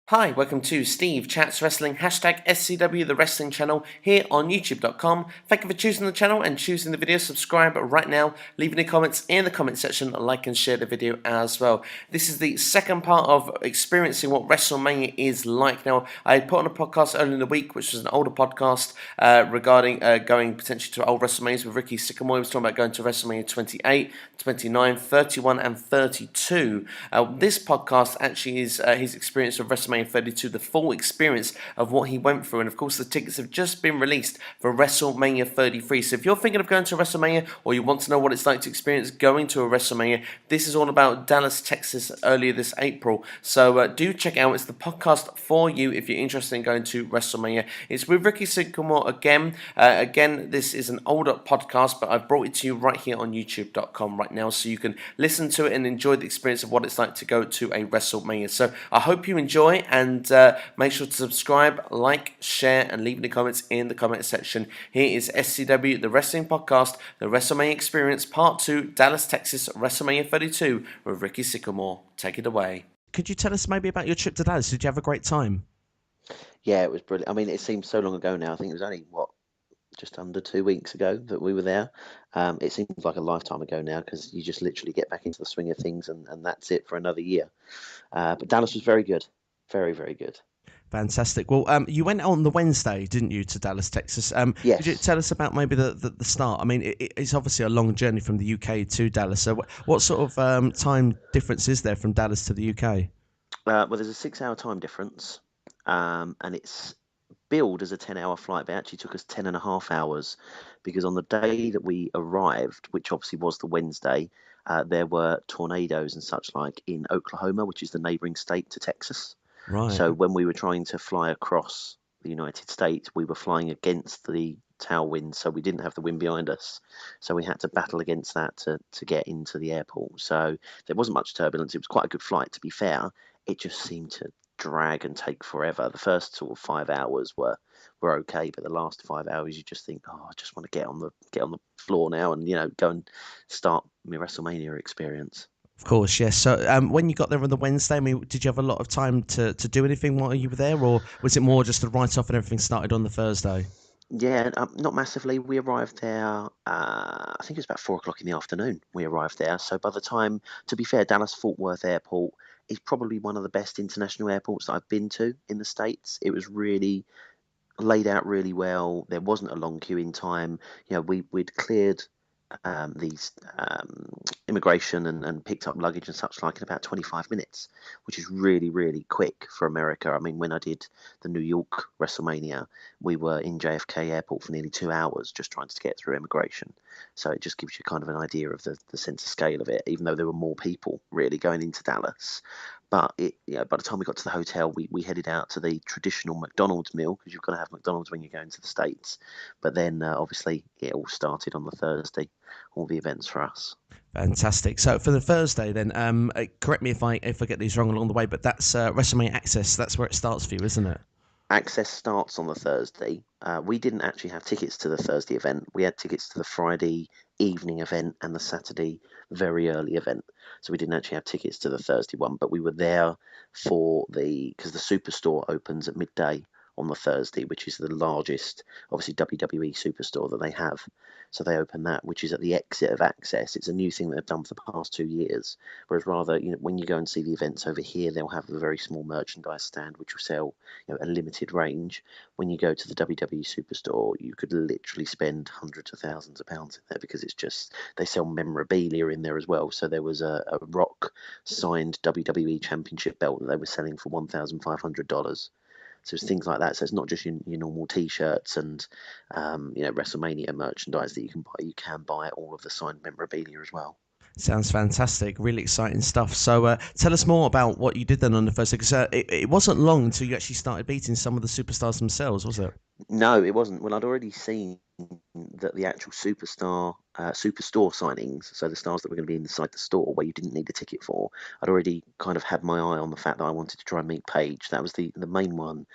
Hi, welcome to Steve Chats Wrestling, hashtag SCW, the wrestling channel, here on YouTube.com. Thank you for choosing the channel and choosing the video. Subscribe right now, leave any comments in the comment section, like and share the video as well. This is the second part of experiencing what WrestleMania is like. Now, I put on a podcast earlier in the week, which was an older podcast regarding going potentially to old WrestleManias with Ricky Sycamore. He was talking about going to WrestleMania 28, 29, 31, and 32. This podcast actually is his experience of WrestleMania 32, the full experience of what he went through. And of course, the tickets have just been released for WrestleMania 33. So if you're thinking of going to WrestleMania or you want to know what it's like to experience going to a WrestleMania, this is all about Dallas, Texas, earlier this April. So do check out. It's the podcast for you if you're interested in going to WrestleMania. It's with Ricky Sycamore again. Again, this is an older podcast, but I've brought it to you right here on YouTube.com right now, so you can listen to it and enjoy the experience of what it's like to go to a WrestleMania. So I hope you enjoy, and make sure to subscribe, like, share, and leave any comments in the comment section. Here is SCW, the wrestling podcast, the WrestleMania Experience Part 2, Dallas, Texas, WrestleMania 32, with Ricky Sycamore. Take it away. Could you tell us maybe about your trip to Dallas? Did you have a great time? Yeah, it was brilliant. I mean, it seems so long ago now. I think it was only, just under 2 weeks ago that we were there. It seems like a lifetime ago now because you just literally get back into the swing of things and that's it for another year. But Dallas was very good. Very, very good. Fantastic. Well, you went on the Wednesday, didn't you, to Dallas, Texas? Could you Yes. tell us about maybe the start? I mean, it's obviously a long journey from the UK to Dallas. So, what sort of time difference is there from Dallas to the UK? Well, there's a 6 hour time difference, and it's billed as a 10-hour flight, but it actually took us 10 and a half hours because on the day that we arrived, which obviously was the Wednesday, there were tornadoes and such like in Oklahoma, which is the neighboring state to Texas. Right. So when we were trying to fly across the United States, we were flying against the tailwind, so we didn't have the wind behind us. So we had to battle against that to get into the airport. So there wasn't much turbulence. It was quite a good flight, to be fair. It just seemed to drag and take forever. The first sort of 5 hours were okay, but the last 5 hours you just think, oh, I just want to get on the floor now and go and start my WrestleMania experience. Of course, yes. So, when you got there on the Wednesday, I mean, did you have a lot of time to do anything while you were there, or was it more just a write off and everything started on the Thursday? Yeah, not massively. We arrived there, I think it was about 4 o'clock in the afternoon. We arrived there. So by the time, to be fair, Dallas Fort Worth Airport is probably one of the best international airports that I've been to in the States. It was really laid out really well. There wasn't a long queue in time. We'd cleared these immigration and picked up luggage and such like in about 25 minutes, which is really, really quick for America. I mean, when I did the New York WrestleMania, we were in JFK Airport for nearly 2 hours just trying to get through immigration. So it just gives you kind of an idea of the sense of scale of it, even though there were more people really going into Dallas. But by the time we got to the hotel, we headed out to the traditional McDonald's meal because you've got to have McDonald's when you go into the States. But then obviously it all started on the Thursday, all the events for us. Fantastic. So for the Thursday, then, correct me if I get these wrong along the way, but that's WrestleMania Access. That's where it starts for you, isn't it? Access starts on the Thursday. We didn't actually have tickets to the Thursday event. We had tickets to the Friday evening event and the Saturday very early event. So we didn't actually have tickets to the Thursday one, but we were there because the Superstore opens at midday on the Thursday, which is the largest, obviously, WWE Superstore that they have. So they open that, which is at the exit of Access. It's a new thing that they've done for the past 2 years. Whereas rather, when you go and see the events over here, they'll have a very small merchandise stand, which will sell a limited range. When you go to the WWE Superstore, you could literally spend hundreds of thousands of pounds in there because it's just they sell memorabilia in there as well. So there was a Rock signed WWE Championship belt that they were selling for $1,500. So it's things like that. So it's not just your normal T-shirts and WrestleMania merchandise that you can buy. You can buy all of the signed memorabilia as well. Sounds fantastic. Really exciting stuff. So tell us more about what you did then on the Thursday, because it wasn't long until you actually started beating some of the superstars themselves, was it? No, it wasn't. Well, I'd already seen that the actual superstore signings, so the stars that were going to be inside the store where you didn't need a ticket for, I'd already kind of had my eye on the fact that I wanted to try and meet Paige. That was the main one.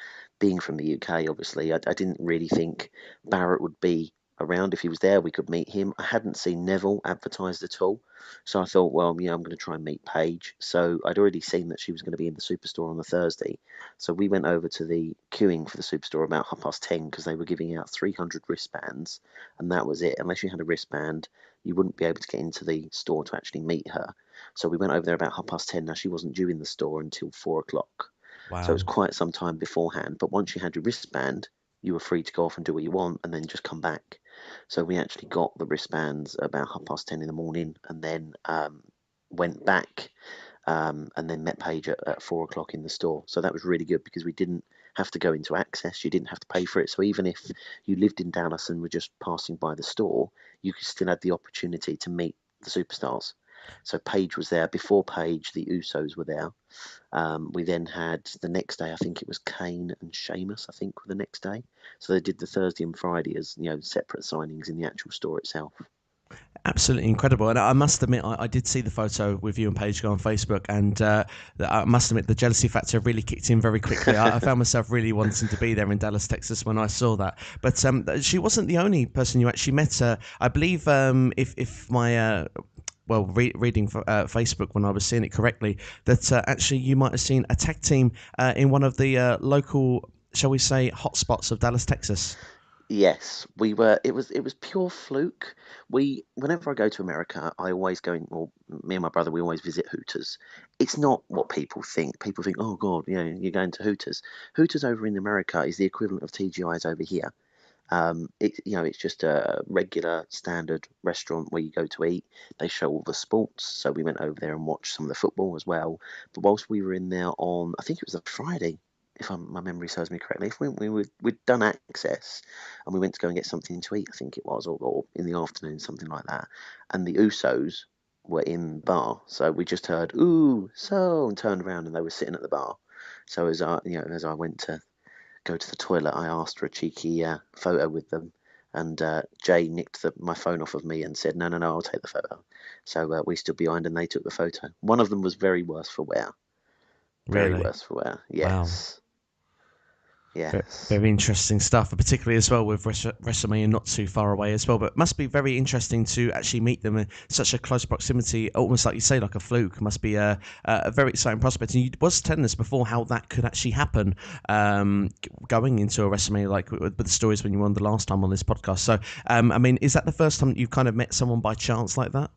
Being from the UK, obviously, I didn't really think Barrett would be around. If he was there, we could meet him. I hadn't seen Neville advertised at all, so I thought, well, I'm going to try and meet Paige. So I'd already seen that she was going to be in the Superstore on the Thursday, so we went over to the queuing for the Superstore about 10:30 because they were giving out 300 wristbands, and that was it. Unless you had a wristband, you wouldn't be able to get into the store to actually meet her. So we went over there about 10:30. Now she wasn't due in the store until 4 o'clock. So it was Wow. quite some time beforehand. But once you had your wristband, you were free to go off and do what you want and then just come back. So we actually got the wristbands about 10:30 in the morning and then went back and then met Paige at 4 o'clock in the store. So that was really good because we didn't have to go into access. You didn't have to pay for it. So even if you lived in Dallas and were just passing by the store, you could still have the opportunity to meet the superstars. So Paige was there. Before Paige, the Usos were there. We then had the next day, I think it was Kane and Sheamus, I think, were the next day. So they did the Thursday and Friday as separate signings in the actual store itself. Absolutely incredible. And I must admit, I did see the photo with you and Paige go on Facebook, and I must admit the jealousy factor really kicked in very quickly. I found myself really wanting to be there in Dallas, Texas when I saw that. But she wasn't the only person you actually met. I believe if my reading Facebook when I was seeing it correctly, that actually you might have seen a tag team in one of the local, shall we say, hotspots of Dallas, Texas. Yes, we were. It was pure fluke. Whenever I go to America, I always go. Well, me and my brother, we always visit Hooters. It's not what people think. People think, oh God, you're going to Hooters. Hooters over in America is the equivalent of TGI's over here. It's just a regular standard restaurant where you go to eat. They show all the sports, so we went over there and watched some of the football as well. But whilst we were in there on, I think it was a Friday, if my memory serves me correctly, if we'd done access and we went to go and get something to eat, I think it was, or in the afternoon, something like that. And the Usos were in the bar, so we just heard "ooh so" and turned around and they were sitting at the bar. So as I went to go to the toilet, I asked for a cheeky photo with them, and Jay nicked my phone off of me and said, "No, no, no, I'll take the photo." So we stood behind and they took the photo. One of them was very worse for wear. Very Really? worse for wear. Wow. Yes. Yes. Very interesting stuff, particularly as well with WrestleMania not too far away as well. But it must be very interesting to actually meet them in such a close proximity, almost like you say, like a fluke. Must be a very exciting prospect. And you was telling us before how that could actually happen, going into a WrestleMania, like with the stories when you were on the last time on this podcast. So, is that the first time you've kind of met someone by chance like that?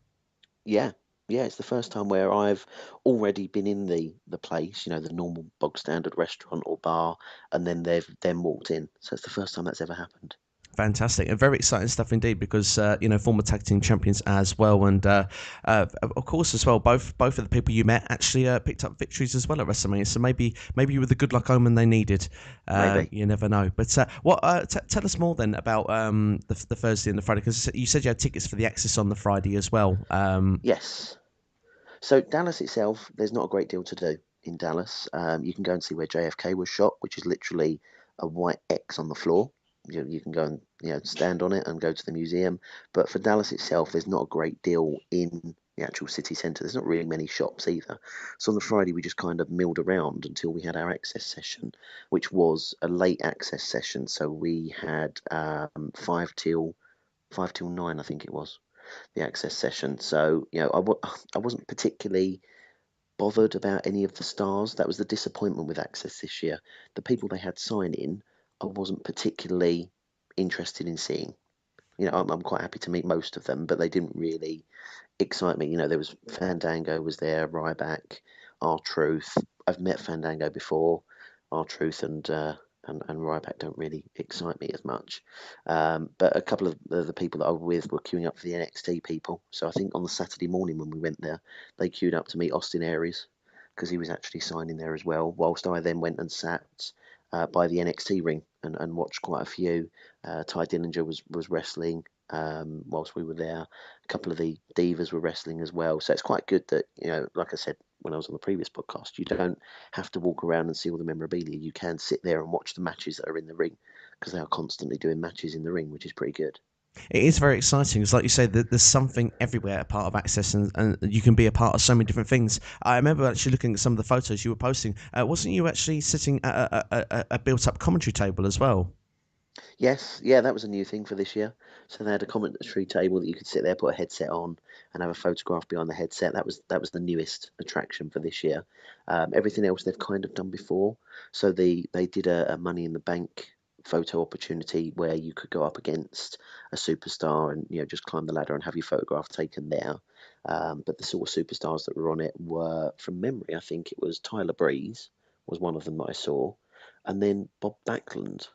Yeah. Yeah, it's the first time where I've already been in the place, the normal bog standard restaurant or bar, and then they've then walked in. So it's the first time that's ever happened. Fantastic and very exciting stuff indeed, because former tag team champions as well, and of course as well, both of the people you met actually picked up victories as well at WrestleMania. So maybe you were the good luck omen they needed. Maybe. You never know. But tell us more then about the Thursday and the Friday, because you said you had tickets for the Access on the Friday as well. Yes. So Dallas itself, there's not a great deal to do in Dallas. You can go and see where JFK was shot, which is literally a white X on the floor. You can go and stand on it and go to the museum. But for Dallas itself, there's not a great deal in the actual city centre. There's not really many shops either. So on the Friday, we just kind of milled around until we had our access session, which was a late access session. So we had 5 till 9, I think it was, the access session. So I wasn't particularly bothered about any of the stars. That was the disappointment with access this year. The people they had sign in, I wasn't particularly interested in seeing. I'm quite happy to meet most of them, but they didn't really excite me. There was Fandango was there, Ryback, R-Truth. I've met Fandango before. R-Truth and Ryback don't really excite me as much. But a couple of the people that I was with were queuing up for the NXT people. So I think on the Saturday morning when we went there, they queued up to meet Austin Aries because he was actually signing there as well. Whilst I then went and sat by the NXT ring and watched quite a few. Ty Dillinger was wrestling whilst we were there. A couple of the divas were wrestling as well. So it's quite good that, like I said when I was on the previous podcast, you don't have to walk around and see all the memorabilia. You can sit there and watch the matches that are in the ring because they are constantly doing matches in the ring, which is pretty good. It is very exciting. It's like you say, that there's something everywhere a part of Access, and you can be a part of so many different things. I remember actually looking at some of the photos you were posting. Wasn't you actually sitting at a built-up commentary table as well? Yes, yeah, that was a new thing for this year. So they had a commentary table that you could sit there, put a headset on, and have a photograph behind the headset. That was the newest attraction for this year. Everything else they've kind of done before. So they did a Money in the Bank photo opportunity where you could go up against a superstar and just climb the ladder and have your photograph taken there. But the sort of superstars that were on it were, from memory, I think it was Tyler Breeze was one of them that I saw, and then Bob Backlund,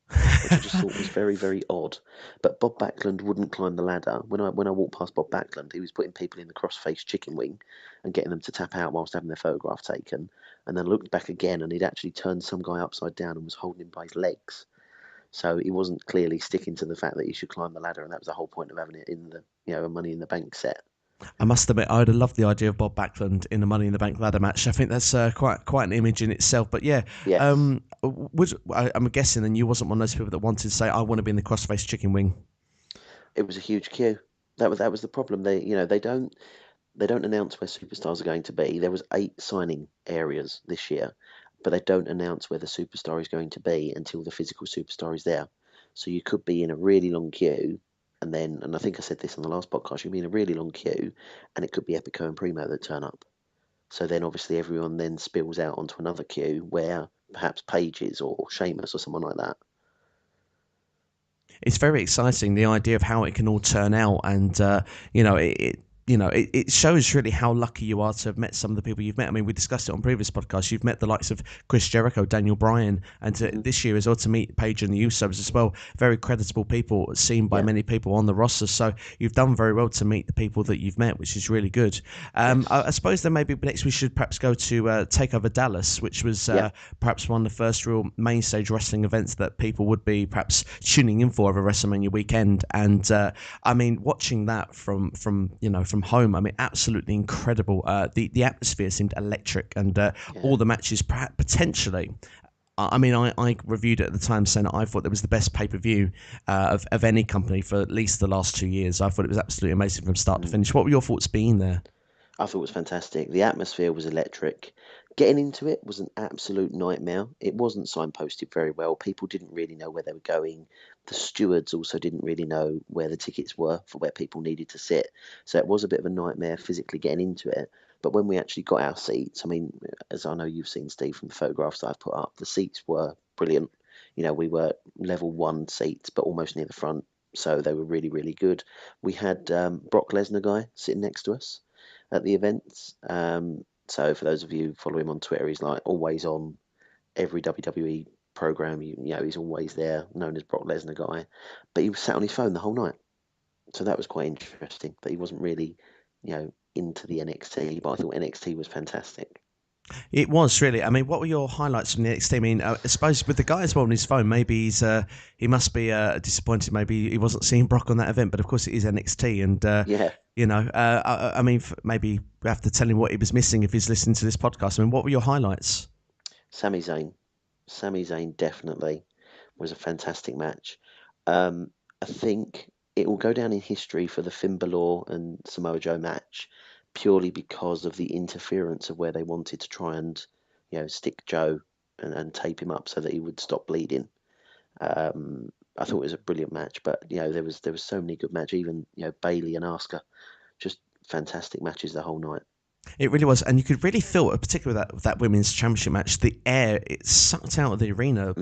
which I just thought was very, very odd. But Bob Backlund wouldn't climb the ladder. When I walked past Bob Backlund, he was putting people in the cross-faced chicken wing and getting them to tap out whilst having their photograph taken. And then looked back again, and he'd actually turned some guy upside down and was holding him by his legs. So he wasn't clearly sticking to the fact that you should climb the ladder, and that was the whole point of having it in the a Money in the Bank set. I must admit, I would have loved the idea of Bob Backlund in the Money in the Bank ladder match. I think that's quite an image in itself. But yeah, Yes, I'm guessing then you wasn't one of those people that wanted to say, I want to be in the crossface chicken wing. it was a huge queue. That was the problem. They don't announce where superstars are going to be. There was 8 signing areas this year, but they don't announce where the superstar is going to be until the physical superstar is there. So you could be in a really long queue, and I think I said this on the last podcast, you'd be in a really long queue, and it could be Epico and Primo that turn up. So then obviously everyone then spills out onto another queue where perhaps Paige is or Sheamus or someone like that. It's very exciting, the idea of how it can all turn out, and it shows really how lucky you are to have met some of the people you've met. I mean, we discussed it on previous podcasts. You've met the likes of Chris Jericho, Daniel Bryan, and this year as well to meet Paige and the Usos as well. Very creditable people, seen by Yeah. many people on the roster. So you've done very well to meet the people that you've met, which is really good. Yes. I suppose then maybe next we should perhaps go to Takeover Dallas, which was Yeah. perhaps one of the first real main stage wrestling events that people would be perhaps tuning in for over WrestleMania weekend. And I mean, watching that from home, I mean, absolutely incredible. The atmosphere seemed electric, and all the matches potentially. I mean, I reviewed it at the time saying I thought it was the best pay-per-view of any company for at least the last 2 years. I thought it was absolutely amazing from start to finish. What were your thoughts being there? I thought it was fantastic. The atmosphere was electric. Getting into it was an absolute nightmare. It wasn't signposted very well. People didn't really know where they were going. The stewards also didn't really know where the tickets were for where people needed to sit. So it was a bit of a nightmare physically getting into it. But when we actually got our seats, I mean, as I know you've seen, Steve, from the photographs that I've put up, the seats were brilliant. We were level 1 seats, but almost near the front. So they were really, really good. We had Brock Lesnar guy sitting next to us at the events. So for those of you who follow him on Twitter, he's like always on every WWE program. He's always there, known as Brock Lesnar guy. But he was sat on his phone the whole night, so that was quite interesting. That he wasn't really, into the NXT, but I thought NXT was fantastic. It was really. I mean, what were your highlights from the NXT? I mean, I suppose with the guy as well on his phone, maybe he must be disappointed. Maybe he wasn't seeing Brock on that event, but of course it is NXT, and Yeah, I mean, maybe we have to tell him what he was missing if he's listening to this podcast. I mean, what were your highlights? Sami Zayn. Sami Zayn definitely was a fantastic match. I think it will go down in history for the Finn Balor and Samoa Joe match purely because of the interference of where they wanted to try and, stick Joe and tape him up so that he would stop bleeding. I thought it was a brilliant match, but there was so many good matches. Even Bailey and Asuka, just fantastic matches the whole night. It really was, and you could really feel, particularly that women's championship match, the air it sucked out of the arena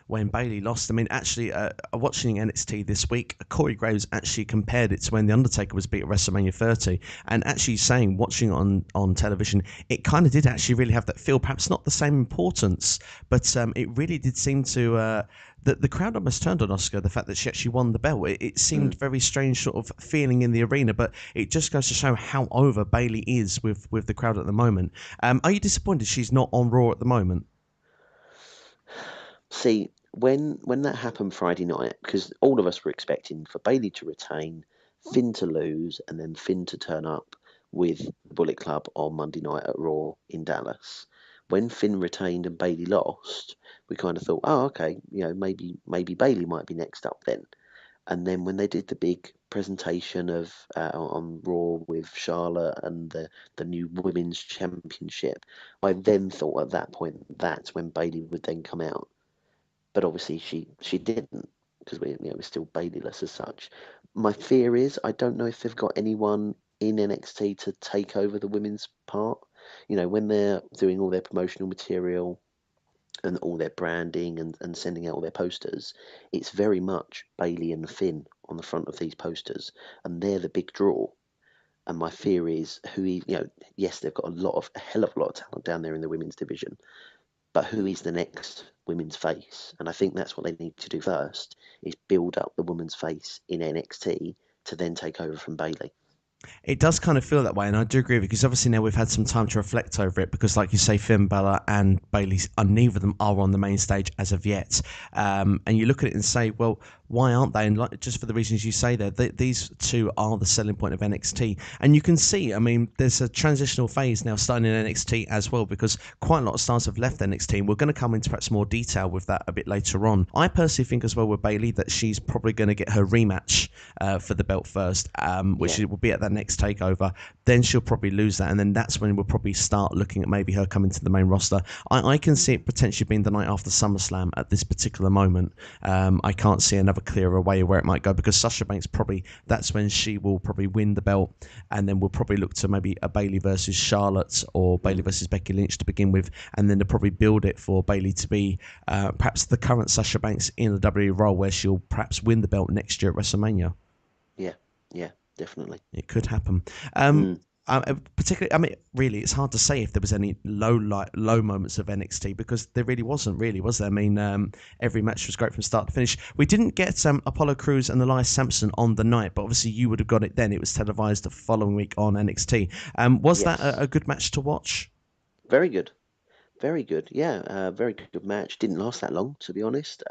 when Bailey lost. I mean, actually, watching NXT this week, Corey Graves actually compared it to when The Undertaker was beat at WrestleMania 30, and actually saying, watching it on television, it kind of did actually really have that feel, perhaps not the same importance, but it really did seem to... the crowd almost turned on Asuka, the fact that she actually won the belt. It seemed very strange sort of feeling in the arena, but it just goes to show how over Bailey is with the crowd at the moment. Are you disappointed she's not on Raw at the moment? See, when that happened Friday night, because all of us were expecting for Bailey to retain, Finn to lose, and then Finn to turn up with Bullet Club on Monday night at Raw in Dallas. When Finn retained and Bailey lost, we kind of thought, oh, okay, maybe Bailey might be next up then. And then when they did the big presentation of on Raw with Charlotte and the new Women's Championship, I then thought at that point that's when Bailey would then come out. but obviously she didn't, because we're still Baileyless as such. My fear is I don't know if they've got anyone in NXT to take over the women's part. When they're doing all their promotional material and all their branding and sending out all their posters, it's very much Bailey and Finn on the front of these posters, and they're the big draw. And my fear is yes, they've got a hell of a lot of talent down there in the women's division, but who is the next women's face? And I think that's what they need to do first, is build up the women's face in NXT to then take over from Bailey. It does kind of feel that way, and I do agree with you, because obviously now we've had some time to reflect over it, because like you say, Finn Balor and Bayley, neither of them are on the main stage as of yet. And you look at it and say, well, why aren't they? And just for the reasons you say there, these two are the selling point of NXT. And you can see, I mean, there's a transitional phase now starting in NXT as well, because quite a lot of stars have left NXT, and we're going to come into perhaps more detail with that a bit later on. I personally think as well with Bayley that she's probably going to get her rematch for the belt first, which will be at that next takeover. Then she'll probably lose that, and then that's when we'll probably start looking at maybe her coming to the main roster. I can see it potentially being the night after SummerSlam at this particular moment. I can't see another clearer way where it might go, because Sasha Banks that's when she will probably win the belt, and then we'll probably look to maybe a Bayley versus Charlotte or Bayley versus Becky Lynch to begin with, and then they'll probably build it for Bayley to be perhaps the current Sasha Banks in the WWE role, where she'll perhaps win the belt next year at WrestleMania. Yeah, definitely. It could happen. Particularly, I mean, really, it's hard to say if there was any low moments of NXT, because there really wasn't, was there? I mean, every match was great from start to finish. We didn't get Apollo Crews and Elias Sampson on the night, but obviously you would have got it then. It was televised the following week on NXT. Was that a good match to watch? Very good. Very good, yeah. Very good match. Didn't last that long, to be honest.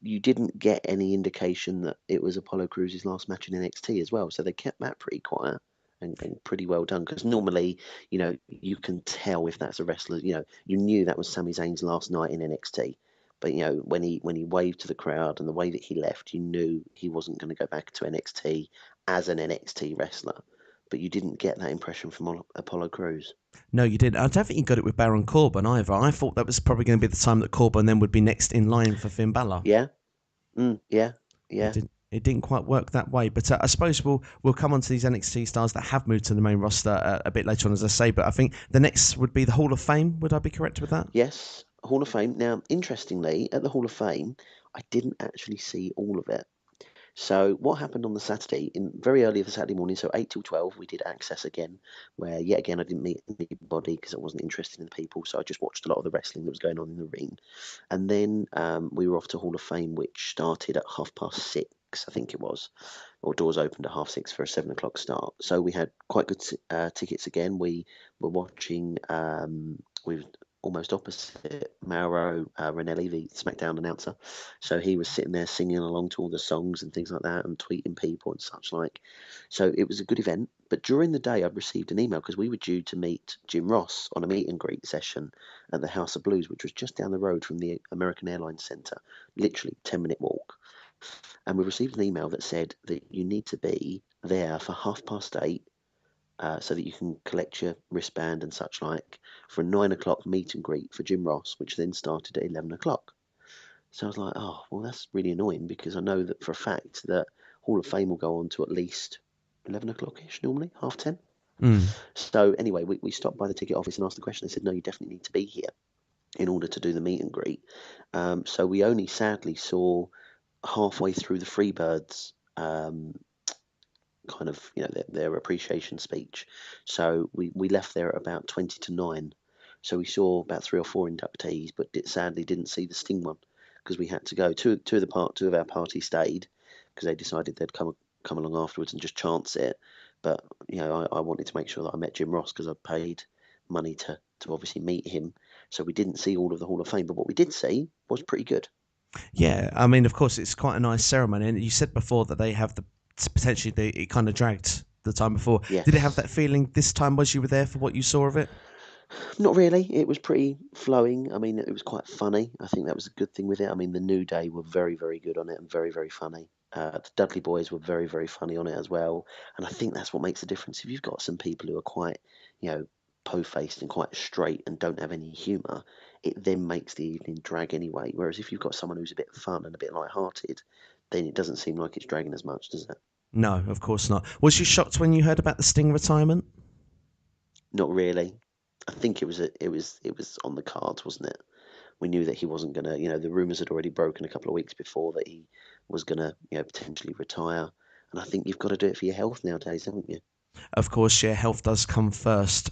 You didn't get any indication that it was Apollo Crews' last match in NXT as well, so they kept that pretty quiet and pretty well done. Because normally, you can tell if that's a wrestler. You knew that was Sami Zayn's last night in NXT, but when he waved to the crowd and the way that he left, you knew he wasn't going to go back to NXT as an NXT wrestler. But you didn't get that impression from Apollo Crews. No, you didn't. I don't think you got it with Baron Corbin either. I thought that was probably going to be the time that Corbin then would be next in line for Finn Balor. Yeah. Yeah. It didn't quite work that way, but I suppose we'll come on to these NXT stars that have moved to the main roster a bit later on, as I say. But I think the next would be the Hall of Fame. Would I be correct with that? Yes, Hall of Fame. Now, interestingly, at the Hall of Fame, I didn't actually see all of it. So what happened on the Saturday, very early the Saturday morning, so 8 till 12, we did Access again, where yet again I didn't meet anybody because I wasn't interested in the people, so I just watched a lot of the wrestling that was going on in the ring. And then we were off to Hall of Fame, which started at 6:30, I think it was, or doors opened at 6:30 for a 7 o'clock start. So we had quite good tickets again. We were watching with almost opposite Mauro Ranelli, the SmackDown announcer. So he was sitting there singing along to all the songs and things like that, and tweeting people and such like. So it was a good event. But during the day, I received an email because we were due to meet Jim Ross on a meet and greet session at the House of Blues, which was just down the road from the American Airlines Centre, literally 10-minute walk. And we received an email that said that you need to be there for 8:30. So that you can collect your wristband and such like for a 9 o'clock meet and greet for Jim Ross, which then started at 11 o'clock. So I was like, oh, well, that's really annoying, because I know that for a fact that Hall of Fame will go on to at least 11 o'clock-ish normally, 10:30. So anyway, we stopped by the ticket office and asked the question. They said, no, you definitely need to be here in order to do the meet and greet. So we only sadly saw halfway through the Freebirds kind of their appreciation speech. So we left there at about 20 to 9. So we saw about 3 or 4 inductees, but sadly didn't see the Sting one because we had to go. Two of our party stayed because they decided they'd come along afterwards and just chance it. But I wanted to make sure that I met Jim Ross because I paid money to obviously meet him. So we didn't see all of the Hall of Fame, but what we did see was pretty good. Yeah, I mean, of course, it's quite a nice ceremony. And you said before that they have it kind of dragged the time before. Yes. Did it have that feeling this time as you were there for what you saw of it? Not really. It was pretty flowing. I mean, it was quite funny. I think that was a good thing with it. I mean, the New Day were very, very good on it and very, very funny. The Dudley Boys were very, very funny on it as well. And I think that's what makes the difference. If you've got some people who are quite, po-faced and quite straight and don't have any humour, it then makes the evening drag anyway. Whereas if you've got someone who's a bit fun and a bit light-hearted, then it doesn't seem like it's dragging as much, does it? No, of course not. Was you shocked when you heard about the Sting retirement? Not really. I think it was on the cards, wasn't it? We knew that he wasn't gonna, the rumours had already broken a couple of weeks before that he was gonna, potentially retire. And I think you've got to do it for your health nowadays, haven't you? Of course, yeah, health does come first.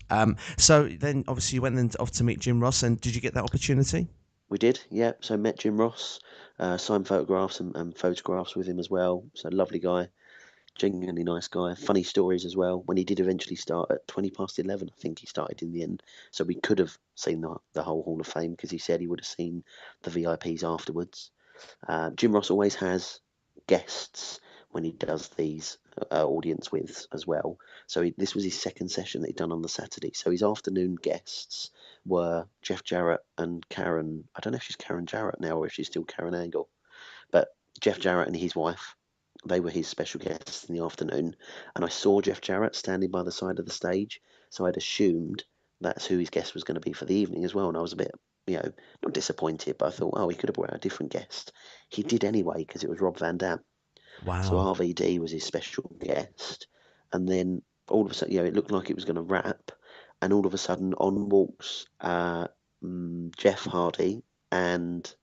So then, obviously, you went then off to meet Jim Ross, and did you get that opportunity? We did, yeah. So met Jim Ross, signed photographs and photographs with him as well. So lovely guy, genuinely nice guy. Funny stories as well. When he did eventually start at 20 past 11, I think he started in the end. So we could have seen the whole Hall of Fame because he said he would have seen the VIPs afterwards. Jim Ross always has guests when he does these audience with as well. So this was his second session that he'd done on the Saturday. So his afternoon guests were Jeff Jarrett and Karen. I don't know if she's Karen Jarrett now or if she's still Karen Angle, but Jeff Jarrett and his wife. They were his special guests in the afternoon, and I saw Jeff Jarrett standing by the side of the stage, so I'd assumed that's who his guest was going to be for the evening as well. And I was a bit, not disappointed, but I thought, oh, he could have brought out a different guest. He did anyway because it was Rob Van Dam. So Wow. RVD was his special guest, and then all of a sudden, it looked like it was going to wrap, and all of a sudden, on walks Jeff Hardy and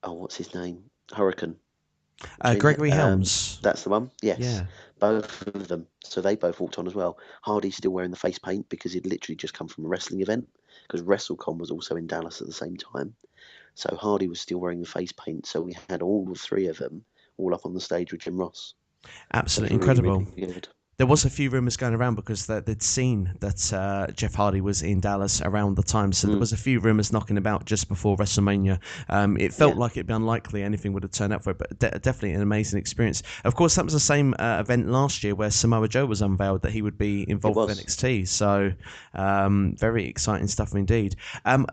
what's his name, Hurricane. Gregory Helms. That's the one. Yes, Yeah. both of them. So they both walked on as well. Hardy's still wearing the face paint because he'd literally just come from a wrestling event. Because WrestleCon was also in Dallas at the same time. So Hardy was still wearing the face paint. So we had all the three of them all up on the stage with Jim Ross. So it was Absolutely really, incredible. really good. There was a few rumours going around because they'd seen that Jeff Hardy was in Dallas around the time, so there was a few rumours knocking about just before WrestleMania. It felt Yeah. like it'd be unlikely anything would have turned up for it, but definitely an amazing experience. Of course, that was the same event last year where Samoa Joe was unveiled that he would be involved with was. NXT. So very exciting stuff indeed.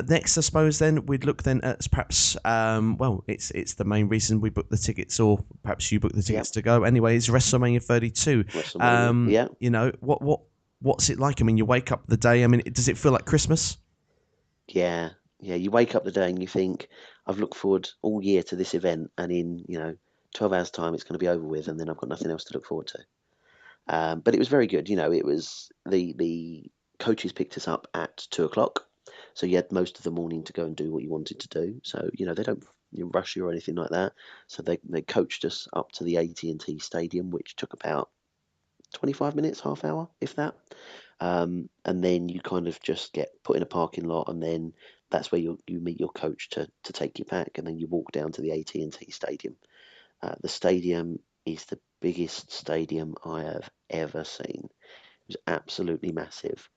Next, I suppose then we'd look then at perhaps it's the main reason we booked the tickets, or perhaps you booked the tickets to go. Anyway, it's WrestleMania 32. WrestleMania. Yeah. You know, what's it like? I mean, you wake up the day. I mean, does it feel like Christmas? Yeah. Yeah. You wake up the day and you think, I've looked forward all year to this event, and in 12 hours' time, it's going to be over with, and then I've got nothing else to look forward to. But it was very good. It was the coaches picked us up at 2 o'clock, so you had most of the morning to go and do what you wanted to do. So they don't rush you or anything like that. So they coached us up to the AT&T Stadium, which took about 25 minutes, half hour, if that. And then you kind of just get put in a parking lot, and then that's where you meet your coach to take you back, and then you walk down to the AT&T Stadium. The stadium is the biggest stadium I have ever seen. It was absolutely massive.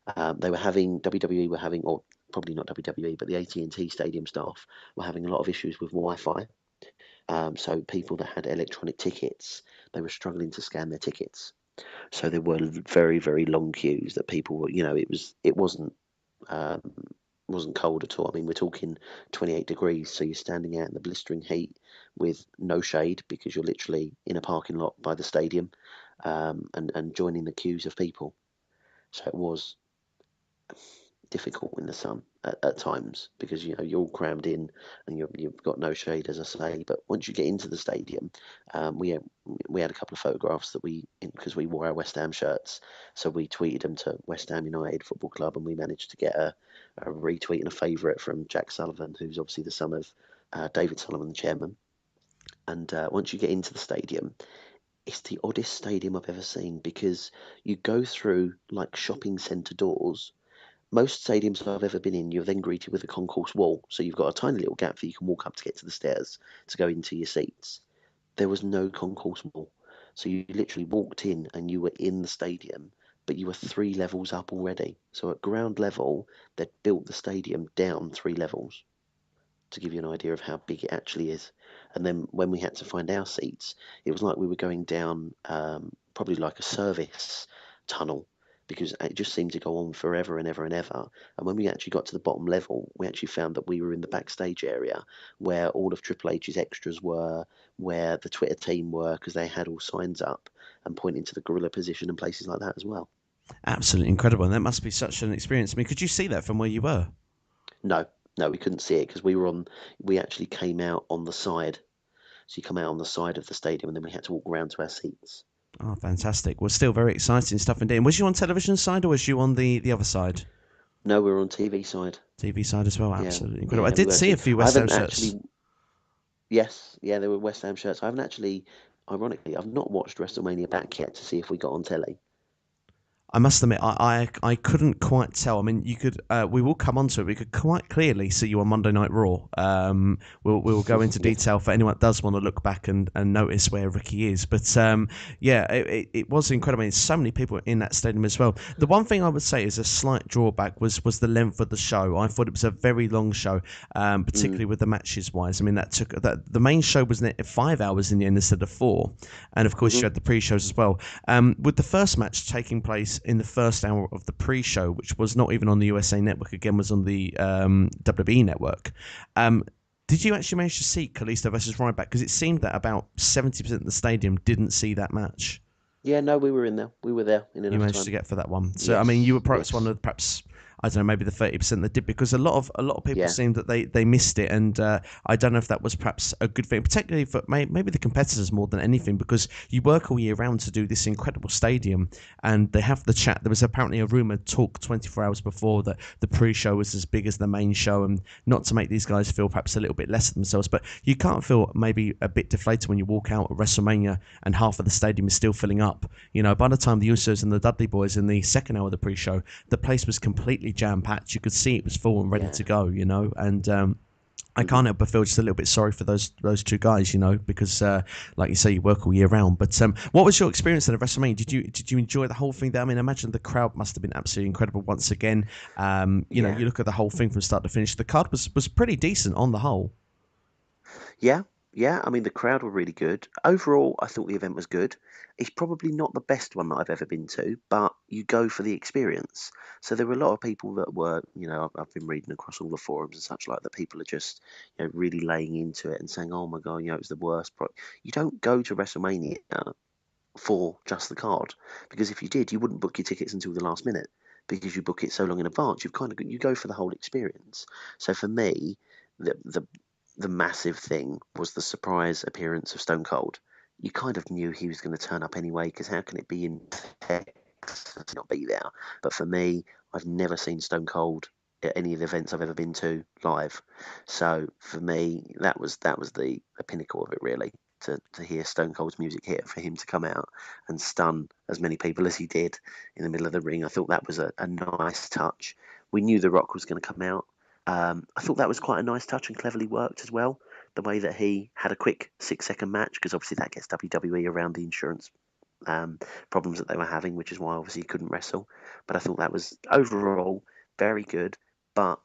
WWE were having, or probably not WWE, but the AT&T Stadium staff were having a lot of issues with Wi-Fi. So people that had electronic tickets, they were struggling to scan their tickets. So there were very, very long queues that people were, it um, wasn't cold at all. I mean, we're talking 28 degrees, so you're standing out in the blistering heat with no shade because you're literally in a parking lot by the stadium, and joining the queues of people. So it was difficult in the sun at times because you're all crammed in and you've got no shade, as I say. But once you get into the stadium, we had a couple of photographs that because we wore our West Ham shirts, so we tweeted them to West Ham United Football Club, and we managed to get a retweet and a favourite from Jack Sullivan, who's obviously the son of David Sullivan, the chairman. And once you get into the stadium, it's the oddest stadium I've ever seen because you go through like shopping centre doors. Most stadiums I've ever been in, you're then greeted with a concourse wall. So you've got a tiny little gap that you can walk up to get to the stairs to go into your seats. There was no concourse wall. So you literally walked in and you were in the stadium, but you were 3 levels up already. So at ground level, they'd built the stadium down 3 levels to give you an idea of how big it actually is. And then when we had to find our seats, it was like we were going down probably like a service tunnel because it just seemed to go on forever and ever and ever. And when we actually got to the bottom level, we actually found that we were in the backstage area where all of Triple H's extras were, where the Twitter team were, because they had all signs up and pointing to the gorilla position and places like that as well. Absolutely incredible. And that must be such an experience. I mean, could you see that from where you were? No, No, we couldn't see it because we actually came out on the side. So you come out on the side of the stadium, and then we had to walk around to our seats. Oh, fantastic. Well, still very exciting stuff indeed. And was you on television side or was you on the other side? No, we were on TV side. TV side as well. Yeah, Absolutely incredible. I yeah, we did were see a actually. few I West Ham haven't shirts. actually. Yes, yeah, there were West Ham shirts. I haven't actually. Ironically, I've not watched WrestleMania back yet to see if we got on telly. I must admit, I couldn't quite tell. I mean, you could. We will come on to it. We could quite clearly see you on Monday Night Raw. We'll go into Yeah, detail for anyone that does want to look back and notice where Ricky is. But yeah, it was incredible. There's so many people in that stadium as well. The one thing I would say is a slight drawback was the length of the show. I thought it was a very long show, particularly with the matches wise. I mean, the main show was 5 hours in the end instead of 4, and of course you had the pre-shows as well. With the first match taking place in the first hour of the pre-show, which was not even on the USA Network, again was on the WWE Network. Did you actually manage to see Kalisto versus Ryback? Because it seemed that about 70% of the stadium didn't see that match. yeah. No, we were in there. We were there in You enough managed to time. get for that one. So I mean, you were Yes, perhaps one yes, of perhaps I don't know, maybe the 30% that did, because a lot of people yeah, seemed that they missed it, and I don't know if that was perhaps a good thing, particularly for maybe the competitors more than anything, because you work all year round to do this incredible stadium, and they have the chat. There was apparently a rumor talk 24 hours before that the pre-show was as big as the main show, and not to make these guys feel perhaps a little bit less of themselves, but you can't feel maybe a bit deflated when you walk out at WrestleMania and half of the stadium is still filling up. You know, by the time the Usos and the Dudley Boys in the second hour of the pre-show, the place was completely jam-packed. You could see it was full and ready yeah. to go, you know, and I hmm can't help but feel just a little bit sorry for those two guys, you know, because like you say, you work all year round. But what was your experience at WrestleMania? Did you enjoy the whole thing there? I mean, I imagine the crowd must have been absolutely incredible once again. You know, Yeah, you look at the whole thing from start to finish. The card was pretty decent on the whole. yeah, yeah. I mean, the crowd were really good. Overall, I thought the event was good. It's probably not the best one that I've ever been to, but you go for the experience. So there were a lot of people that were, I've been reading across all the forums and such like that. People are just, really laying into it and saying, "Oh my God, it was the worst." You don't go to WrestleMania for just the card, because if you did, you wouldn't book your tickets until the last minute because you book it so long in advance. You go for the whole experience. So for me, the massive thing was the surprise appearance of Stone Cold. You kind of knew he was going to turn up anyway, because how can it be in Texas and not be there? But for me, I've never seen Stone Cold at any of the events I've ever been to live. So for me, that was the pinnacle of it, really. To hear Stone Cold's music hit, for him to come out and stun as many people as he did in the middle of the ring, I thought that was a nice touch. We knew The Rock was going to come out. I thought that was quite a nice touch and cleverly worked as well. The way that he had a quick 6-second match, because obviously that gets WWE around the insurance um, problems that they were having, which is why obviously he couldn't wrestle. But I thought that was overall very good. But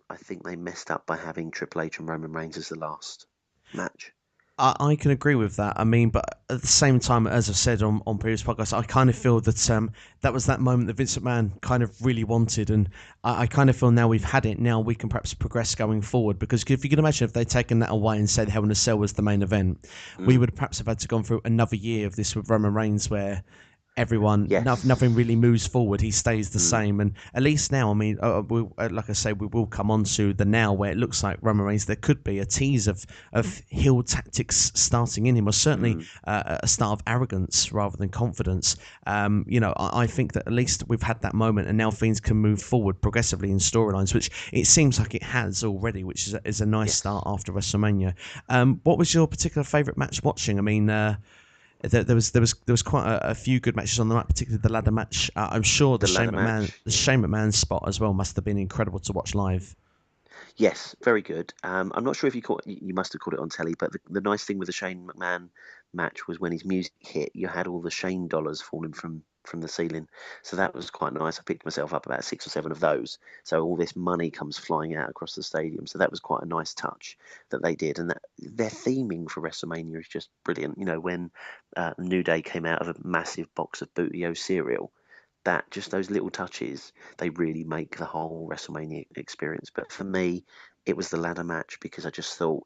I think they messed up by having Triple H and Roman Reigns as the last match. I can agree with that. I mean, but at the same time, as I've said on previous podcasts, I kind of feel that that was that moment that Vince McMahon kind of really wanted, and I kind of feel now we've had it. Now we can perhaps progress going forward, because if you can imagine if they'd taken that away and said Hell in a Cell was the main event, we Mm, would perhaps have had to gone through another year of this with Roman Reigns, where nothing yes. really moves forward. He stays the Mm, same, and at least now, I mean, like I say, we will come on to the now where it looks like Roman Reigns. There could be a tease of heel tactics starting in him, or certainly mm, a start of arrogance rather than confidence. You know, I think that at least we've had that moment, and now things can move forward progressively in storylines, which it seems like it has already, which is a nice start yes. after WrestleMania. What was your particular favourite match watching? I mean. There was quite a few good matches on the night, particularly the ladder match. I'm sure The ladder match. The Shane McMahon spot as well must have been incredible to watch live. Yes, very good. I'm not sure if you must have caught it on telly, but the nice thing with the Shane McMahon match was when his music hit, you had all the Shane dollars falling from the ceiling. So that was quite nice. I picked myself up about 6 or 7 of those. So all this money comes flying out across the stadium. So that was quite a nice touch that they did. And that their theming for WrestleMania is just brilliant. When New Day came out of a massive box of Bootio cereal, that just those little touches, they really make the whole WrestleMania experience. But for me, it was the ladder match, because I just thought,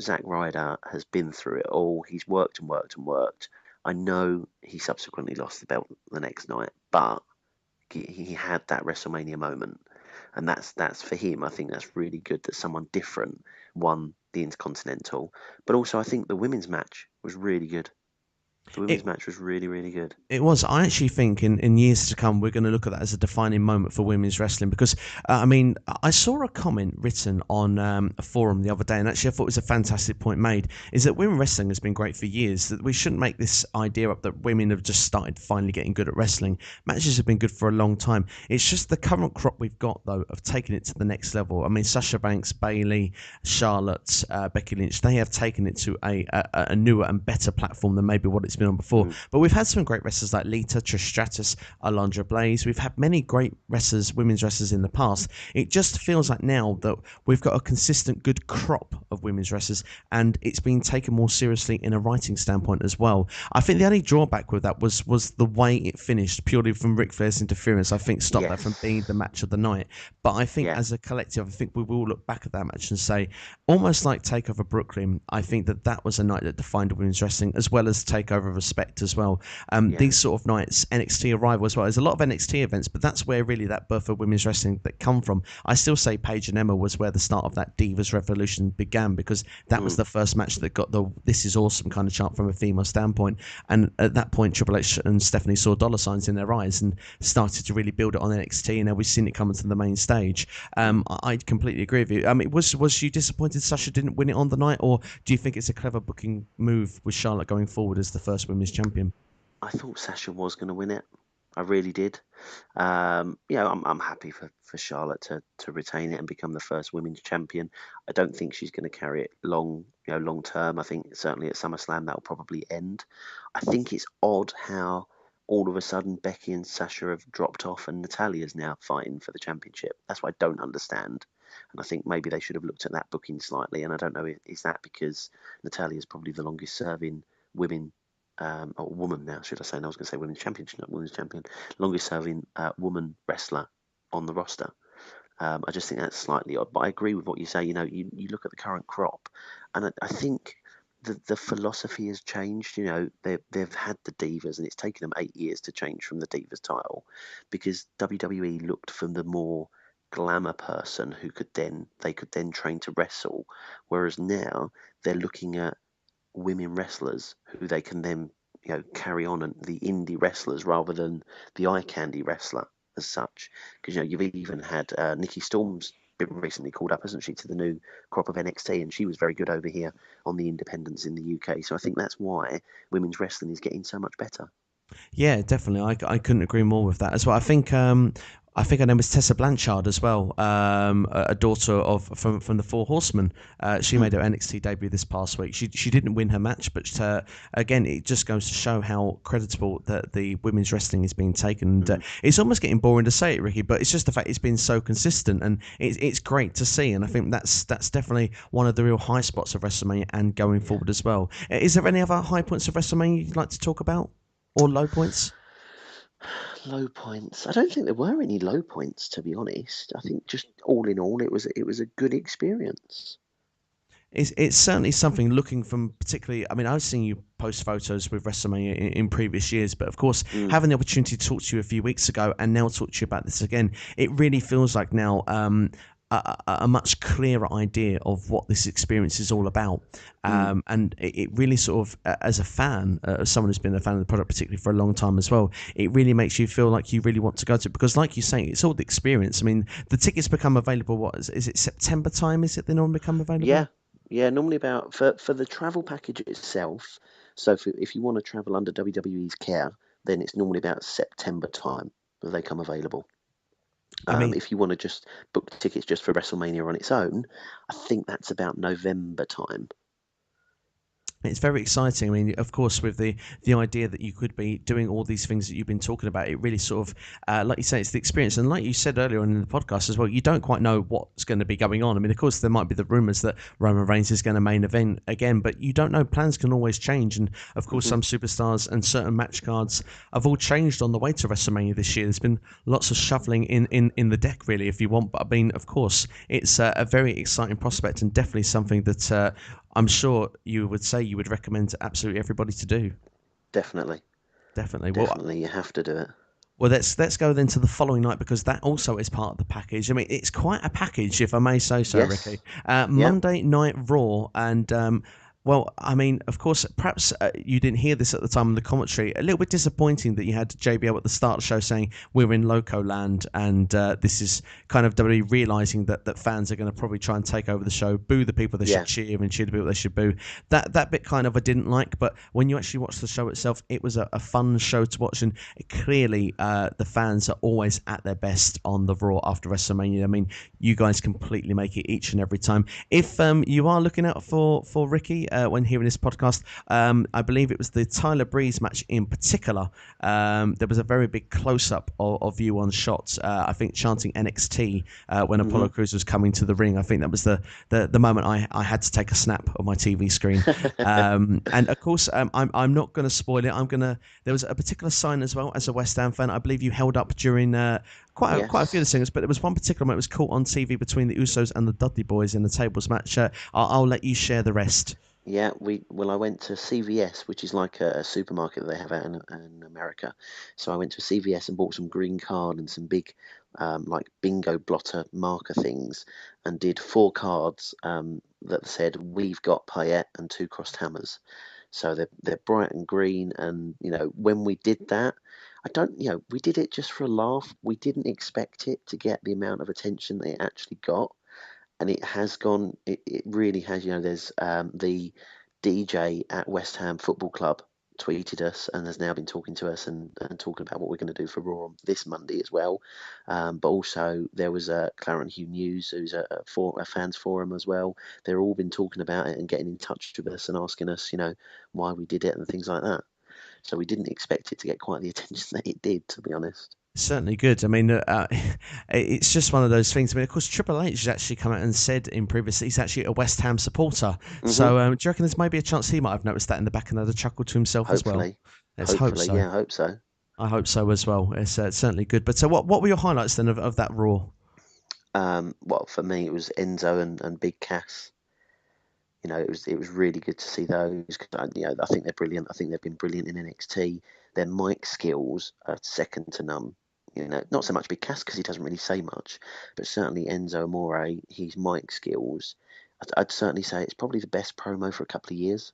Zack Ryder has been through it all. He's worked and worked and worked. I know he subsequently lost the belt the next night, but he had that WrestleMania moment and that's for him. I think that's really good that someone different won the Intercontinental. But also, I think the women's match was really good. The women's It match was really, really good. It was. I actually think in years to come, we're going to look at that as a defining moment for women's wrestling because, I mean, I saw a comment written on a forum the other day, and actually I thought it was a fantastic point made, is that women wrestling has been great for years, that we shouldn't make this idea up that women have just started finally getting good at wrestling. Matches have been good for a long time. It's just the current crop we've got, though, of taking it to the next level. I mean, Sasha Banks, Bayley, Charlotte, Becky Lynch, they have taken it to a newer and better platform than maybe what it's been on before. But we've had some great wrestlers like Lita, Trish Stratus, Alundra Blaze. We've had many great wrestlers, women's wrestlers in the past. It just feels like now that we've got a consistent good crop of women's wrestlers, and it's being taken more seriously in a writing standpoint as well. I think the only drawback with that was the way it finished, purely from Ric Flair's interference. I think stopped that from being the match of the night. But I think as a collective, I think we will look back at that match and say, almost like TakeOver Brooklyn, I think that was a night that defined women's wrestling, as well as TakeOver Respect as well. These sort of nights, NXT Arrival as well. There's a lot of NXT events, but that's where really that birth of women's wrestling that come from. I still say Paige and Emma was where the start of that Divas Revolution began, because that was the first match that got the "this is awesome" kind of chant from a female standpoint. And at that point, Triple H and Stephanie saw dollar signs in their eyes and started to really build it on NXT. And now we've seen it come into the main stage. I completely agree with you. I mean, was you disappointed Sasha didn't win it on the night, or do you think it's a clever booking move with Charlotte going forward as the first women's champion? I thought Sasha was going to win it. I really did. I'm happy for Charlotte to retain it and become the first women's champion. I don't think she's going to carry it long term. I think certainly at SummerSlam that'll probably end. I think it's odd how all of a sudden Becky and Sasha have dropped off and Natalia's now fighting for the championship. That's what I don't understand. And I think maybe they should have looked at that booking slightly. And I don't know, is that because Natalia's probably the longest serving women or woman now, should I say? And I was going to say women's champion, not women's champion, longest serving woman wrestler on the roster. I just think that's slightly odd, but I agree with what you say. You look at the current crop, and I think the philosophy has changed. They've had the Divas, and it's taken them 8 years to change from the Divas title, because WWE looked for the more glamour person who could then train to wrestle, whereas now they're looking at women wrestlers who they can then carry on, and the indie wrestlers rather than the eye candy wrestler as such. Because you've even had Nikki Storm's been recently called up, hasn't she, to the new crop of NXT, and she was very good over here on the independents in the UK. So I think that's why women's wrestling is getting so much better. Yeah, definitely. I couldn't agree more with that as well. I think her name was Tessa Blanchard as well, a daughter from the Four Horsemen. She made her NXT debut this past week. She didn't win her match, but again, it just goes to show how creditable that the women's wrestling is being taken. And it's almost getting boring to say it, Ricky, but it's just the fact it's been so consistent, and it's great to see. And I think that's definitely one of the real high spots of WrestleMania and going forward as well. Is there any other high points of WrestleMania you'd like to talk about, or low points? Low points. I don't think there were any low points, to be honest. I think just all in all, it was a good experience. It's certainly something looking from particularly. I mean, I've seen you post photos with WrestleMania in previous years, but of course, having the opportunity to talk to you a few weeks ago and now talk to you about this again, it really feels like now a much clearer idea of what this experience is all about. And it really sort of, as a fan, as someone who's been a fan of the product particularly for a long time as well, it really makes you feel like you really want to go to it, because like you say, it's all the experience. I mean, the tickets become available, what is it, September time, is it they normally become available? Yeah, normally about, for the travel package itself, so if you want to travel under WWE's care, then it's normally about September time that they come available. If you want to just book tickets just for WrestleMania on its own, I think that's about November time. It's very exciting. I mean, of course, with the idea that you could be doing all these things that you've been talking about, it really sort of, like you say, it's the experience. And like you said earlier on in the podcast as well, you don't quite know what's going to be going on. I mean, of course, there might be the rumours that Roman Reigns is going to main event again, but you don't know. Plans can always change. And of course, some superstars and certain match cards have all changed on the way to WrestleMania this year. There's been lots of shuffling in the deck, really, if you want. But I mean, of course, it's a very exciting prospect, and definitely something that I'm sure you would say you would recommend to absolutely everybody to do. Definitely. Definitely. Definitely, you have to do it. Well, let's go then to the following night because that also is part of the package. I mean, it's quite a package, if I may say so, Ricky. Yes. Yeah. Monday Night Raw, and well, I mean, of course, perhaps you didn't hear this at the time of the commentary. A little bit disappointing that you had JBL at the start of the show saying we're in Loco Land, and this is kind of WWE realizing that fans are going to probably try and take over the show, boo the people they Yeah. should cheer, and cheer the people they should boo. That bit kind of I didn't like, but when you actually watch the show itself, it was a fun show to watch, and clearly the fans are always at their best on the Raw after WrestleMania. I mean, you guys completely make it each and every time. If you are looking out for Ricky when hearing this podcast, I believe it was the Tyler Breeze match in particular. There was a very big close-up of you on shots. I think chanting NXT when Apollo Crews was coming to the ring. I think that was the moment I had to take a snap of my TV screen. And of course, I'm not going to spoil it. There was a particular sign as well as a West Ham fan. I believe you held up during quite a few of the singers, but there was one particular moment that was caught on TV between the Usos and the Dudley Boys in the tables match. I'll let you share the rest. Yeah, I went to CVS, which is like a supermarket that they have out in America. So I went to CVS and bought some green card and some big like bingo blotter marker things, and did 4 cards that said "We've got paillette" and 2 crossed hammers. So they're bright and green, and when we did that, we did it just for a laugh. We didn't expect it to get the amount of attention that it actually got, and it has gone. It really has. There's the DJ at West Ham Football Club tweeted us and has now been talking to us and talking about what we're going to do for Raw on this Monday as well. But also there was Clarence Hugh News, who's a fans forum as well. They've all been talking about it and getting in touch with us and asking us, why we did it and things like that. So we didn't expect it to get quite the attention that it did, to be honest. Certainly good. I mean, it's just one of those things. I mean, of course, Triple H has actually come out and said in previous he's actually a West Ham supporter. So, do you reckon there's maybe a chance he might have noticed that in the back and had a chuckle to himself as well? Let's hope so. Yeah, I hope so. I hope so as well. It's certainly good. But what were your highlights then of that Raw? Well, for me, it was Enzo and Big Cass. It was really good to see those. I think they're brilliant. I think they've been brilliant in NXT. Their mic skills are second to none. Not so much Big Cass because he doesn't really say much, but certainly Enzo Amore, his mic skills, I'd certainly say it's probably the best promo for a couple of years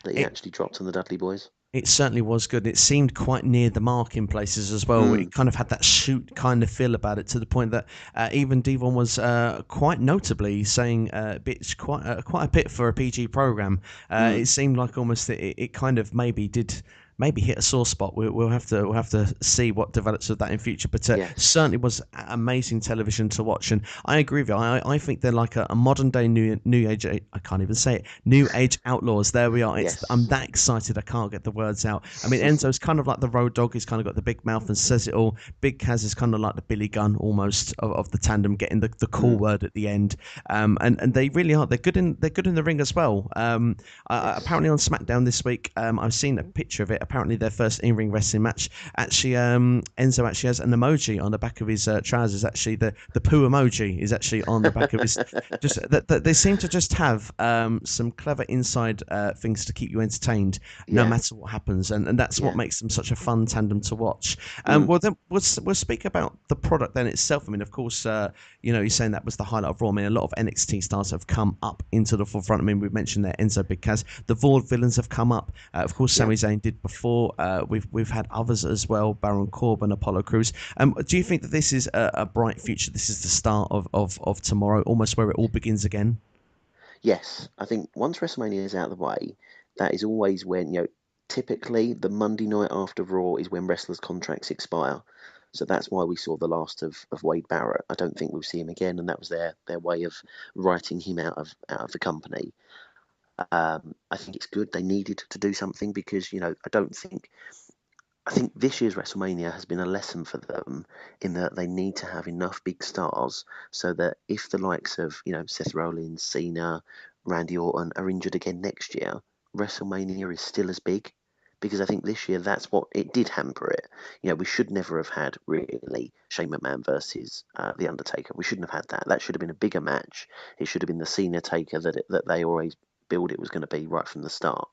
that he actually dropped on the Dudley Boys. It certainly was good. It seemed quite near the mark in places as well. It kind of had that shoot kind of feel about it, to the point that even Devon was quite notably saying quite a bit for a PG program. It seemed like almost it kind of maybe hit a sore spot. We'll have to see what develops with that in future. But certainly was amazing television to watch. And I agree with you. I think they're like a modern day new age. I can't even say it. New age outlaws. There we are. I'm that excited. I can't get the words out. I mean, Enzo's kind of like the road dog. He's kind of got the big mouth and says it all. Big Kaz is kind of like the Billy Gunn almost of the tandem, getting the cool word at the end. And they really are. They're good in the ring as well. Apparently on SmackDown this week, I've seen a picture of it. Apparently their first in-ring wrestling match, actually Enzo actually has an emoji on the back of his trousers. Actually the poo emoji is actually on the back of his just that they seem to just have some clever inside things to keep you entertained no matter what happens, and that's what makes them such a fun tandem to watch. Well then we'll speak about the product then itself. I mean, of course, you're saying that was the highlight of Raw. I mean, a lot of NXT stars have come up into the forefront. I mean, we've mentioned there Enzo, Big Cass, the Vaudevillains have come up. Of course, Sami Zayn did before. We've had others as well, Baron Corbin, Apollo Crews. Do you think that this is a bright future? This is the start of tomorrow, almost where it all begins again? Yes, I think once WrestleMania is out of the way, that is always when, typically the Monday night after Raw is when wrestlers' contracts expire. So that's why we saw the last of Wade Barrett. I don't think we'll see him again, and that was their way of writing him out of the company. I think it's good. They needed to do something because, I think this year's WrestleMania has been a lesson for them in that they need to have enough big stars so that if the likes of, Seth Rollins, Cena, Randy Orton are injured again next year, WrestleMania is still as big. Because I think this year that's what it did hamper it. We should never have had really Shane McMahon versus The Undertaker. We shouldn't have had that. That should have been a bigger match. It should have been the Cena Taker that they always build it was going to be right from the start.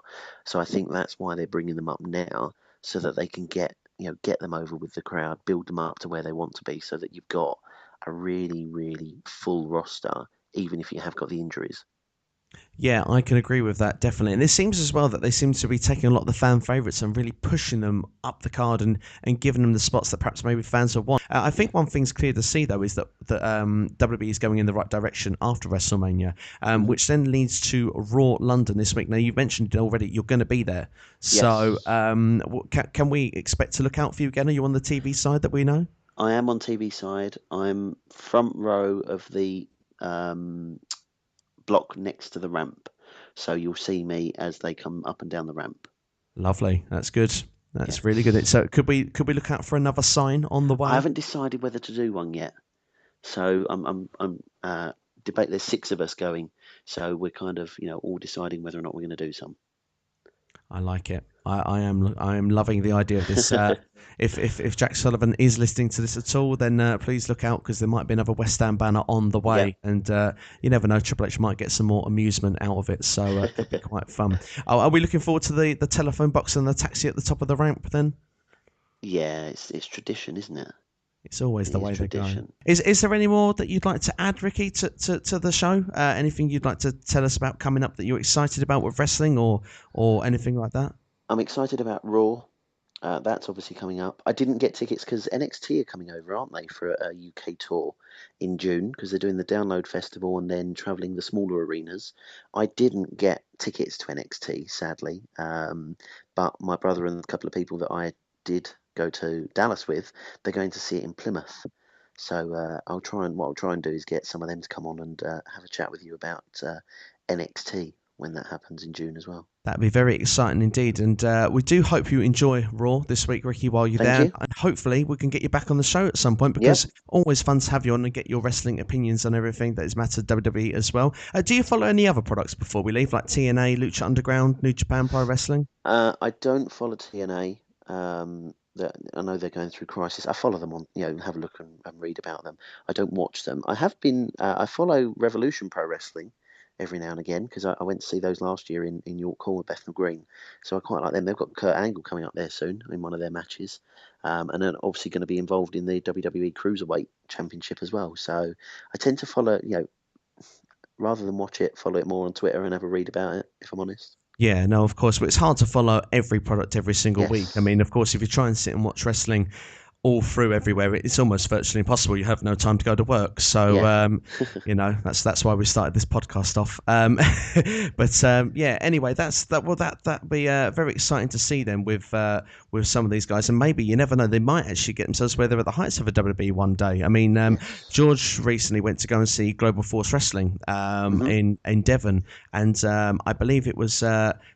So I think that's why they're bringing them up now, so that they can get get them over with the crowd, build them up to where they want to be, so that you've got a really, really full roster, even if you have got the injuries. Yeah, I can agree with that, definitely. And it seems as well that they seem to be taking a lot of the fan favourites and really pushing them up the card and giving them the spots that perhaps maybe fans would want. I think one thing's clear to see, though, is that WWE is going in the right direction after WrestleMania, which then leads to Raw London this week. Now, you've mentioned already you're going to be there. So can we expect to look out for you again? Are you on the TV side that we know? I am on TV side. I'm front row of the block next to the ramp, so you'll see me as they come up and down the ramp. Lovely, that's good. That's really good. So could we look out for another sign on the way? I haven't decided whether to do one yet, so I'm debate. There's 6 of us going, so we're kind of all deciding whether or not we're going to do some. I like it. I am loving the idea of this. If Jack Sullivan is listening to this at all, then please look out, because there might be another West Ham banner on the way, and you never know, Triple H might get some more amusement out of it. So it could be quite fun. Are we looking forward to the telephone box and the taxi at the top of the ramp then? Yeah, it's tradition, isn't it? It's always the way they go. Tradition. Is there any more that you'd like to add, Ricky, to the show? Anything you'd like to tell us about coming up that you're excited about with wrestling, or anything like that? I'm excited about Raw. That's obviously coming up. I didn't get tickets because NXT are coming over, aren't they, for a UK tour in June, because they're doing the Download Festival and then travelling the smaller arenas. I didn't get tickets to NXT, sadly, but my brother and a couple of people that I did go to Dallas with, they're going to see it in Plymouth. So what I'll try and do is get some of them to come on and have a chat with you about NXT when that happens in June as well. That'd be very exciting indeed, and we do hope you enjoy Raw this week, Ricky, while you're Thank there, you. and hopefully we can get you back on the show at some point, because always fun to have you on and get your wrestling opinions on everything that is mattered WWE as well. Do you follow any other products before we leave, like TNA, Lucha Underground, New Japan Pro Wrestling? I don't follow TNA. I know they're going through crisis. I follow them on, have a look and read about them. I don't watch them. I have been. I follow Revolution Pro Wrestling every now and again, because I went to see those last year in York Hall with Bethnal Green. So I quite like them. They've got Kurt Angle coming up there soon in one of their matches, and then obviously going to be involved in the WWE Cruiserweight Championship as well. So I tend to follow, rather than watch it, follow it more on Twitter and have a read about it, if I'm honest. Yeah, no, of course, but it's hard to follow every product every single week. I mean, of course, if you try and sit and watch wrestling all through everywhere, it's almost virtually impossible. You have no time to go to work, so that's why we started this podcast off. Anyway, that'd be very exciting to see them with some of these guys, and maybe, you never know, they might actually get themselves where they're at the heights of a WWE one day. I mean, George recently went to go and see Global Force Wrestling in Devon, and I believe it was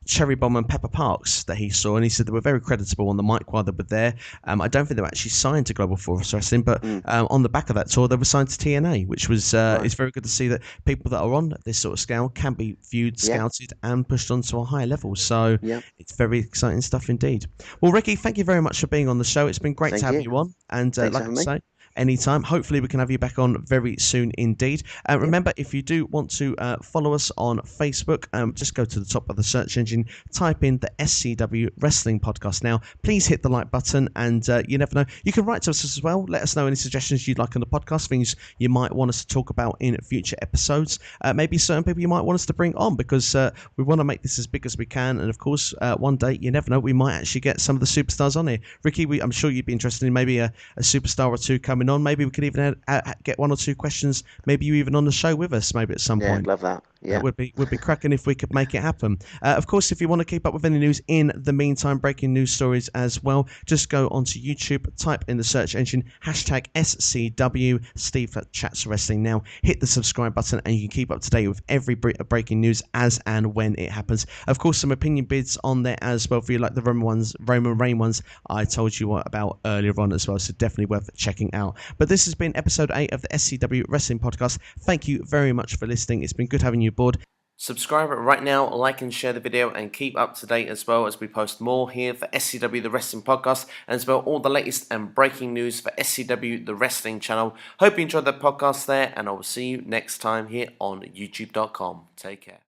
Cherry Bomb and Pepper Parks that he saw, and he said they were very creditable on the mic while they were there. I don't think they were actually signed to Global Force Wrestling, but on the back of that tour they were signed to TNA, which was it's very good to see that people that are on this sort of scale can be viewed, scouted, and pushed onto a higher level. So it's very exciting stuff indeed. Well, Ricky, thank you very much for being on the show. It's been great to have you on, and like I say, anytime. Hopefully we can have you back on very soon indeed. Remember, if you do want to follow us on Facebook, just go to the top of the search engine, type in the SCW Wrestling Podcast. Now, please hit the like button, and you never know, you can write to us as well. Let us know any suggestions you'd like on the podcast, things you might want us to talk about in future episodes, maybe certain people you might want us to bring on, because we want to make this as big as we can, and of course one day, you never know, we might actually get some of the superstars on here. Ricky, I'm sure you'd be interested in maybe a superstar or two coming on. Maybe we could even get one or two questions, maybe you even on the show with us maybe at some point. Yeah, love that. Yeah, that would be cracking if we could make it happen. Of course, if you want to keep up with any news in the meantime, breaking news stories as well, just go onto YouTube, type in the search engine #SCW Steve Chats Wrestling. Now hit the subscribe button, and you can keep up to date with every breaking news as and when it happens. Of course, some opinion bids on there as well for you, like the Roman Reigns ones I told you about earlier on as well, so definitely worth checking out. But this has been episode 8 of the SCW Wrestling Podcast. Thank you very much for listening. It's been good having you aboard. Subscribe right now, like and share the video, and keep up to date as well, as we post more here for SCW The Wrestling Podcast, and as well all the latest and breaking news for SCW The Wrestling Channel. Hope you enjoyed the podcast there, and I will see you next time here on YouTube.com. Take care.